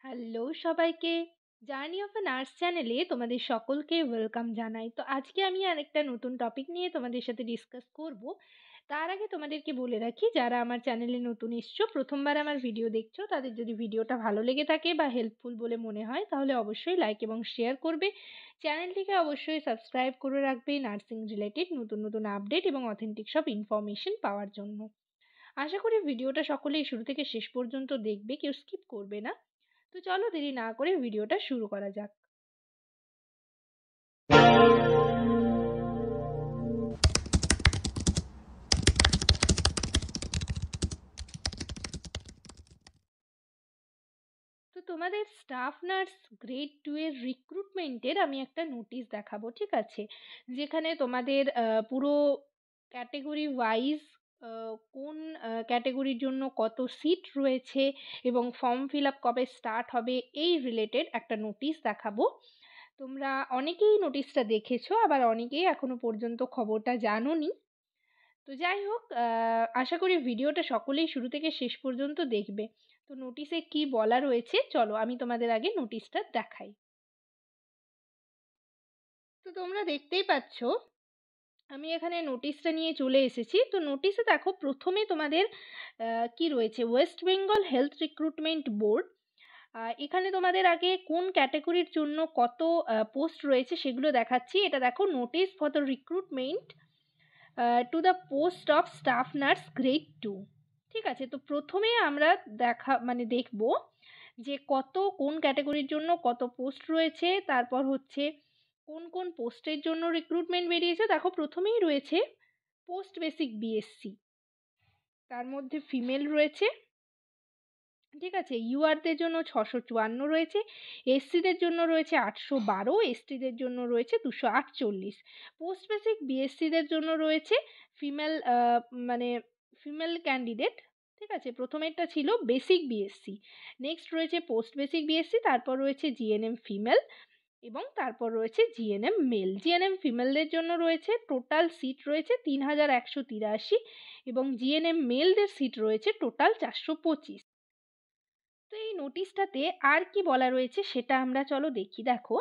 Hello সবাইকে, journey of a nurse চ্যানেলে তোমাদের সকলকে ওয়েলকাম জানাই। তো আজকে আমি আরেকটা নতুন টপিক নিয়ে তোমাদের সাথে ডিসকাস করব। তার আগে তোমাদেরকে বলে রাখি, যারা আমার চ্যানেলে নতুন এসছো, প্রথমবার আমার ভিডিও দেখছো, তাদের যদি ভিডিওটা ভালো লেগে থাকে বা হেল্পফুল বলে মনে হয় তাহলে অবশ্যই লাইক এবং শেয়ার করবে। চ্যানেলটিকে অবশ্যই সাবস্ক্রাইব করে রাখবে নার্সিং রিলেটেড নতুন নতুন আপডেট এবং অথেন্টিক সব ইনফরমেশন পাওয়ার জন্য। আশা করি ভিডিওটা সকলেই শুরু থেকে শেষ পর্যন্ত দেখবে, কেউ স্কিপ করবে না। তো চলো দেরি না করে ভিডিওটা শুরু করা যাক। তো তোমাদের স্টাফ নার্স গ্রেড 2 এর রিক্রুটমেন্টের আমি একটা নোটিশ দেখাবো, ঠিক আছে? যেখানে তোমাদের পুরো ক্যাটেগরি ওয়াইজ কোন ক্যাটেগরির জন্য কত সিট রয়েছে এবং ফর্ম ফিল আপ কবে স্টার্ট হবে এই রিলেটেড একটা নোটিশ দেখাবো। তোমরা অনেকেই নোটিশটা দেখেছো, আবার অনেকেই এখনো পর্যন্ত খবরটা জানোনি। তো যাই হোক, আশা করি ভিডিওটা সকলেই শুরু থেকে শেষ পর্যন্ত দেখবে। তো নোটিশে কি বলা রয়েছে চলো আমি তোমাদের আগে নোটিশটা দেখাই। তো তোমরা দেখতেই পাচ্ছ, আমি এখানে নোটিশটা নিয়ে চলে এসেছি। তো নোটিশে দেখো প্রথমে তোমাদের কি রয়েছে, West Bengal health recruitment board. এখানে তোমাদের আগে কোন ক্যাটাগরির জন্য কত পোস্ট রয়েছে সেগুলো দেখাচ্ছি। এটা দেখো, notice for the recruitment to the post of staff nurse grade 2। ঠিক আছে, তো প্রথমে আমরা দেখব যে কোন ক্যাটাগরির জন্য কত পোস্ট রয়েছে, তারপর হচ্ছে কোন কোন পোস্টের জন্য রিক্রুটমেন্ট বেরিয়েছে। দেখো প্রথমেই রয়েছে পোস্ট বেসিক বিএসসি, তার মধ্যে ফিমেল রয়েছে, ঠিক আছে। ইউআরদের জন্য 654 রয়েছে, এসসিদের জন্য রয়েছে 812, এসটিদের জন্য রয়েছে 248। পোস্ট বেসিক বিএসসিদের জন্য রয়েছে ফিমেল মানে ফিমেল ক্যান্ডিডেট, ঠিক আছে। প্রথমেরটা ছিল বেসিক বিএসসি, নেক্সট রয়েছে পোস্ট বেসিক বিএসসি, তারপর রয়েছে জিএনএম ফিমেল এবং তারপর রয়েছে জিএনএম মেল। জিএনএম ফিমেলদের জন্য রয়েছে টোটাল সিট রয়েছে 3183 এবং জিএনএম মেলদের সিট রয়েছে টোটাল 425। তো এই নোটিশটাতে আর কি বলা রয়েছে সেটা আমরা চলো দেখি। দেখো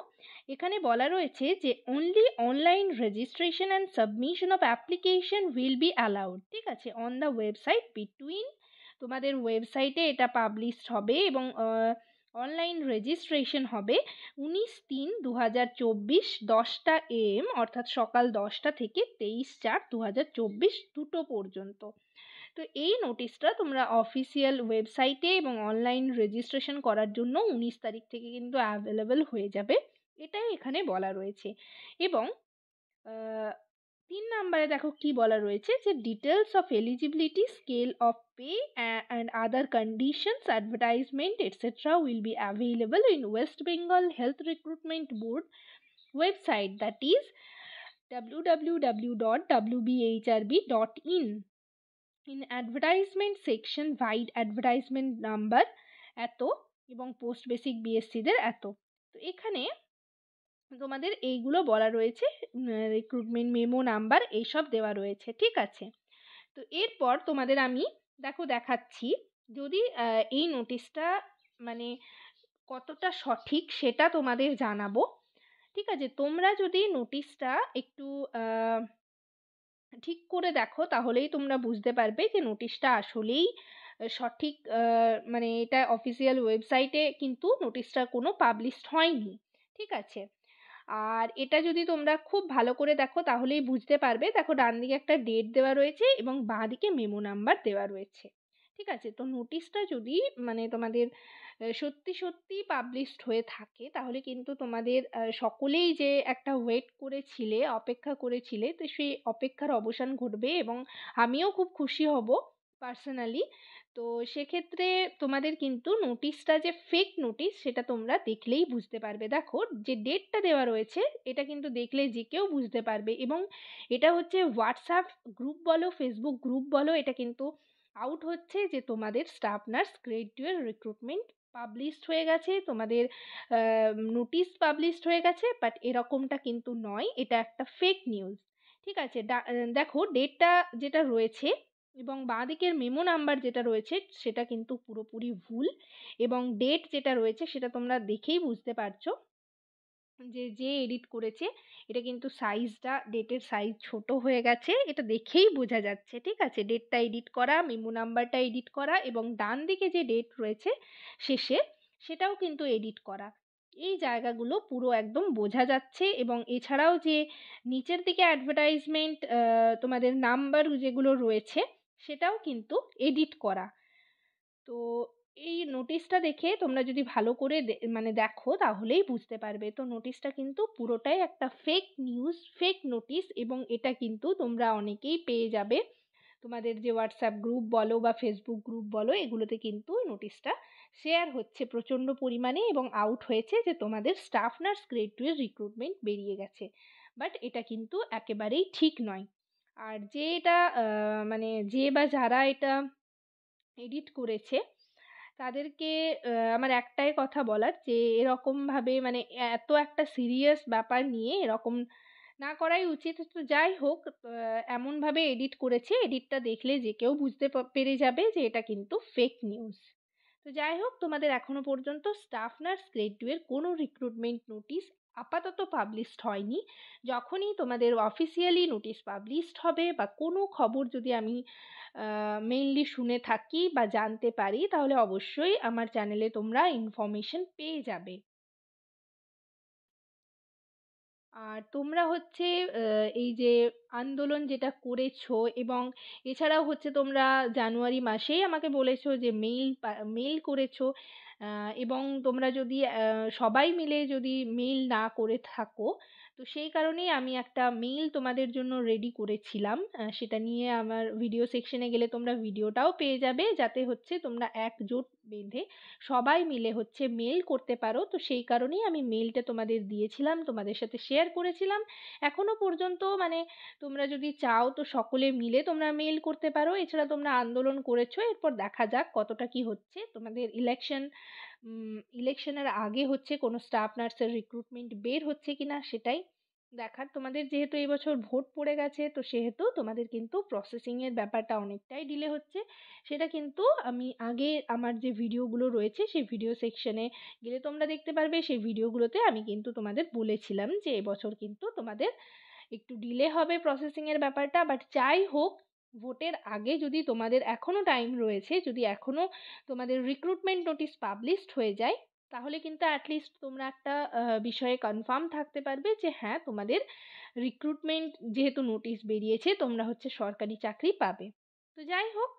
এখানে বলা রয়েছে যে only online registration and submission of application will be allowed, ঠিক আছে, অন দ্য ওয়েবসাইট বিটুইন। তোমাদের ওয়েবসাইটে এটা পাবলিশড হবে এবং অনলাইন রেজিস্ট্রেশন হবে 19/3/2024 10টা AM, অর্থাৎ সকাল 10টা থেকে 23/4/2024 2টো পর্যন্ত। তো এই নোটিশটা তোমরা অফিসিয়াল ওয়েবসাইটে এবং অনলাইন রেজিস্ট্রেশন করার জন্য 19 তারিখ থেকে কিন্তু অ্যাভেলেবেল হয়ে যাবে, এটাই এখানে বলা রয়েছে। এবং 3 নম্বরে দেখো কি বলা রয়েছে, যে details of eligibility, scale of pay and other conditions, advertisement etcetera will be available in West Bengal health recruitment board website, that is www.wbhrb.in. In advertisement section vide advertisement number এত এবং পোস্ট বেসিক বিএসসিদের এত। তো এখানে তোমাদের এইগুলো বলা রয়েছে, recruitment memo number এইসব দেওয়া রয়েছে, ঠিক আছে। তো এরপর তোমাদের আমি দেখাচ্ছি, যদি এই নোটিশটা মানে কতটা সঠিক সেটা তোমাদের জানাবো, ঠিক আছে। তোমরা যদি নোটিশটা একটু ঠিক করে দেখো তাহলেই তোমরা বুঝতে পারবে যে নোটিশটা আসলেই সঠিক। মানে এটা অফিসিয়াল ওয়েবসাইটে কিন্তু নোটিশটা কোনো পাবলিশড হয়নি, ঠিক আছে। আর এটা যদি তোমরা খুব ভালো করে দেখো তাহলেই বুঝতে পারবে। দেখো ডান দিকে একটা ডেট দেওয়া রয়েছে এবং বাঁ দিকে মেমো নাম্বার দেওয়া রয়েছে, ঠিক আছে। তো নোটিশটা যদি তোমাদের সত্যি সত্যি পাবলিশড হয়ে থাকে তাহলে কিন্তু তোমাদের সকলেই যে একটা ওয়েট করেছিলে, অপেক্ষা করেছিলে, তো সেই অপেক্ষার অবসান ঘটবে এবং আমিও খুব খুশি হব পার্সোনালি। তো সেক্ষেত্রে তোমাদের কিন্তু নোটিশটা যে ফেক নোটিশ সেটা তোমরা দেখলেই বুঝতে পারবে। দেখো যে ডেটটা দেওয়া রয়েছে এটা কিন্তু দেখলে যে কেউ বুঝতে পারবে, এবং এটা হচ্ছে হোয়াটসঅ্যাপ গ্রুপ বলো, ফেসবুক গ্রুপ বলো, এটা কিন্তু আউট হচ্ছে যে তোমাদের স্টাফ নার্স গ্রেড 2 এর রিক্রুটমেন্ট পাবলিশড হয়ে গেছে, তোমাদের নোটিশ পাবলিশড হয়ে গেছে, বাট এরকমটা কিন্তু নয়, এটা একটা ফেক নিউজ, ঠিক আছে। দেখো ডেটটা যেটা রয়েছে এবং বাঁদিকের মেমো নাম্বার যেটা রয়েছে সেটা কিন্তু পুরোপুরি ভুল, এবং ডেট যেটা রয়েছে সেটা তোমরা দেখেই বুঝতে পারছো যে এডিট করেছে এটা কিন্তু সাইজটা, ডেটের সাইজ ছোট হয়ে গেছে, এটা দেখেই বোঝা যাচ্ছে। ঠিক আছে, ডেটটা এডিট করা, মেমো নাম্বারটা এডিট করা, এবং ডান দিকে যে ডেট রয়েছে শেষে সেটাও কিন্তু এডিট করা। এই জায়গাগুলো পুরো একদম বোঝা যাচ্ছে। এবং এছাড়াও যে নিচের দিকে অ্যাডভার্টাইজমেন্ট তোমাদের নাম্বার যেগুলো রয়েছে সেটাও কিন্তু এডিট করা। তো এই নোটিশটা দেখে তোমরা যদি ভালো করে মানে দেখো তাহলেই বুঝতে পারবে। তো নোটিশটা কিন্তু পুরোটাই একটা ফেক নিউজ, ফেক নোটিশ, এবং এটা কিন্তু তোমরা অনেকেই পেয়ে যাবে। তোমাদের যে হোয়াটসঅ্যাপ গ্রুপ বলো বা ফেসবুক গ্রুপ বলো, এগুলোতে কিন্তু নোটিশটা শেয়ার হচ্ছে প্রচণ্ড পরিমাণে, এবং আউট হয়েছে যে তোমাদের স্টাফ নার্স গ্রেড 2 এর রিক্রুটমেন্ট বেরিয়ে গেছে। বাট এটা কিন্তু একেবারেই ঠিক নয়। আর যে এটা মানে যে বা যারা এটা এডিট করেছে তাদেরকে আমার একটাই কথা বলার, যে এরকমভাবে মানে এত একটা সিরিয়াস ব্যাপার নিয়ে এরকম না করাই উচিত। তো যাই হোক, এমনভাবে এডিট করেছে, এডিটটা দেখলে যে কেউ বুঝতে পেরে যাবে যে এটা কিন্তু ফেক নিউজ। তো যাই হোক, তোমাদের এখনো পর্যন্ত স্টাফ নার্স গ্রেড 2 এর কোনো রিক্রুটমেন্ট নোটিশ আপাতত পাবলিশড হয়নি। যখনই তোমাদের অফিসিয়ালি নোটিশ পাবলিশড হবে বা কোনো খবর যদি আমি মেইনলি শুনে থাকি বা জানতে পারি, তাহলে অবশ্যই আমার চ্যানেলে তোমরা ইনফরমেশন পেয়ে যাবে। আর তোমরা হচ্ছে এই যে আন্দোলন যেটা করেছো, এবং এছাড়াও হচ্ছে তোমরা জানুয়ারি মাসেই আমাকে বলেছো যে মেইল করেছো, এবং তোমরা যদি সবাই মিলে যদি মেইল না করে থাকো, তো সেই কারণেই আমি একটা মেইল তোমাদের জন্য রেডি করেছিলাম। সেটা নিয়ে আমার ভিডিও সেকশনে গেলে তোমরা ভিডিওটাও পেয়ে যাবে, যাতে হচ্ছে তোমরা একজোট বেঁধে সবাই মিলে হচ্ছে মেল করতে পারো। তো সেই কারণেই আমি মেলটা তোমাদের দিয়েছিলাম, তোমাদের সাথে শেয়ার করেছিলাম। এখনো পর্যন্ত মানে তোমরা যদি চাও তো সকলে মিলে তোমরা মেল করতে পারো। এছাড়া তোমরা আন্দোলন করেছো, এরপর দেখা যাক কতটা কি হচ্ছে। তোমাদের ইলেকশনের আগে হচ্ছে কোনো স্টাফ নার্সের রিক্রুটমেন্ট বের হচ্ছে কিনা সেটাই দেখার। তোমাদের যেহেতু এই বছর ভোট পড়ে গেছে, তো সেহেতু তোমাদের কিন্তু প্রসেসিংয়ের ব্যাপারটা অনেকটাই ডিলে হচ্ছে। সেটা কিন্তু আমি আগে আমার যে ভিডিওগুলো রয়েছে সেই ভিডিও সেকশনে গেলে তোমরা দেখতে পারবে। সেই ভিডিওগুলোতে আমি কিন্তু তোমাদের বলেছিলাম যে এবছর কিন্তু তোমাদের একটু ডিলে হবে প্রসেসিংয়ের ব্যাপারটা। বাট যাই হোক, ভোটের আগে যদি তোমাদের এখনও টাইম রয়েছে, যদি এখনও তোমাদের রিক্রুটমেন্ট নোটিশ পাবলিশড হয়ে যায়, তাহলে কিন্তু অ্যাটলিস্ট তোমরা একটা বিষয়ে কনফার্ম থাকতে পারবে যে হ্যাঁ, তোমাদের রিক্রুটমেন্ট যেহেতু নোটিশ বেরিয়েছে, তোমরা হচ্ছে সরকারি চাকরি পাবে। তো যাই হোক,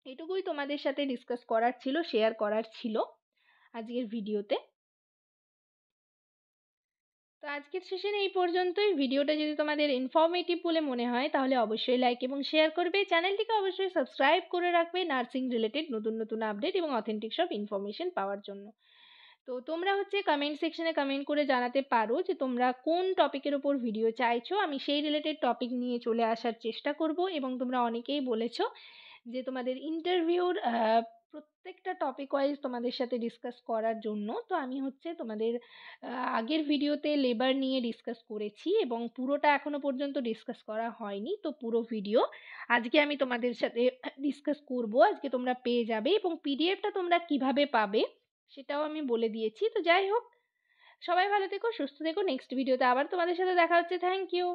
এটুকুই তোমাদের সাথে ডিসকাস করার ছিল, শেয়ার করার ছিল আজকের ভিডিওতে। তো আজকের সেশন এই পর্যন্তই। ভিডিওটা যদি তোমাদের ইনফরমেটিভ বলে মনে হয় তাহলে অবশ্যই লাইক এবং শেয়ার করবে। চ্যানেলটিকে অবশ্যই সাবস্ক্রাইব করে রাখবে নার্সিং রিলেটেড নতুন নতুন আপডেট এবং অথেন্টিক সব ইনফরমেশন পাওয়ার জন্য। তো তোমরা হচ্ছে কমেন্ট সেকশনে কমেন্ট করে জানাতে পারো যে তোমরা কোন টপিকের ওপর ভিডিও চাইছো, আমি সেই রিলেটেড টপিক নিয়ে চলে আসার চেষ্টা করব। এবং তোমরা অনেকেই বলেছো যে তোমাদের ইন্টারভিউর প্রত্যেকটা টপিক ওয়াইজ তোমাদের সাথে ডিসকাস করার জন্য। তো আমি হচ্ছে তোমাদের আগের ভিডিওতে লেবার নিয়ে ডিসকাস করেছি, এবং পুরোটা এখনো পর্যন্ত ডিসকাস করা হয়নি। তো পুরো ভিডিও আজকে আমি তোমাদের সাথে ডিসকাস করব, আজকে তোমরা পেয়ে যাবে। এবং পিডিএফটা তোমরা কিভাবে পাবে সেটাও আমি বলে দিয়েছি। তো যাই হোক, সবাই ভালো থেকো, সুস্থ থেকো। নেক্সট ভিডিওতে আবার তোমাদের সাথে দেখা হচ্ছে। Thank you.